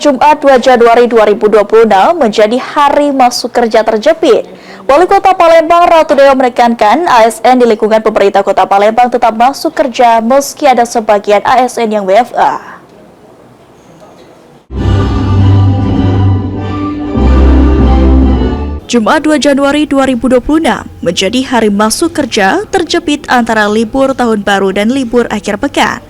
Jumat 2 Januari 2026 menjadi hari masuk kerja terjepit. Wali Kota Palembang Ratu Dewa menekankan ASN di lingkungan pemerintah Kota Palembang tetap masuk kerja meski ada sebagian ASN yang WFA. Jumat 2 Januari 2026 menjadi hari masuk kerja terjepit antara libur tahun baru dan libur akhir pekan.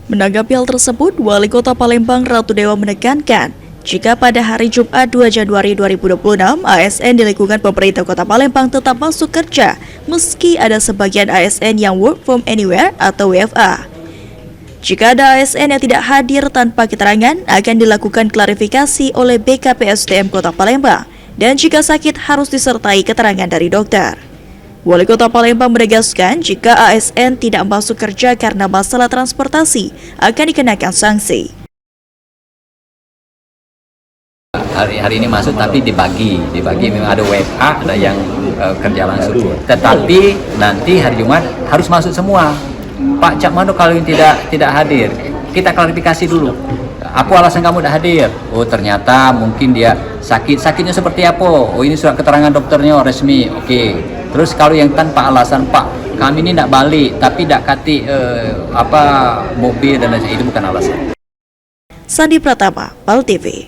Menanggapi hal tersebut, Wali Kota Palembang Ratu Dewa menekankan jika pada hari Jumat 2 Januari 2026 ASN di lingkungan pemerintah Kota Palembang tetap masuk kerja meski ada sebagian ASN yang work from anywhere atau WFA. Jika ada ASN yang tidak hadir tanpa keterangan akan dilakukan klarifikasi oleh BKPSDM Kota Palembang dan jika sakit harus disertai keterangan dari dokter. Wali Kota Palembang menegaskan jika ASN tidak masuk kerja karena masalah transportasi akan dikenakan sanksi. Hari ini masuk tapi dibagi memang ada WFA, ada yang kerja langsung. Tetapi nanti hari Jumat harus masuk semua. Pak Cak Mano kalau yang tidak hadir, kita klarifikasi dulu. Apa alasan kamu tidak hadir? Oh ternyata mungkin dia sakitnya seperti apa? Oh ini surat keterangan dokternya resmi. Oke. Terus kalau yang tanpa alasan Pak, kami ini tidak balik tapi tidak kati mobil dan lain-lain, itu bukan alasan. Sandi Pratama, PAL TV.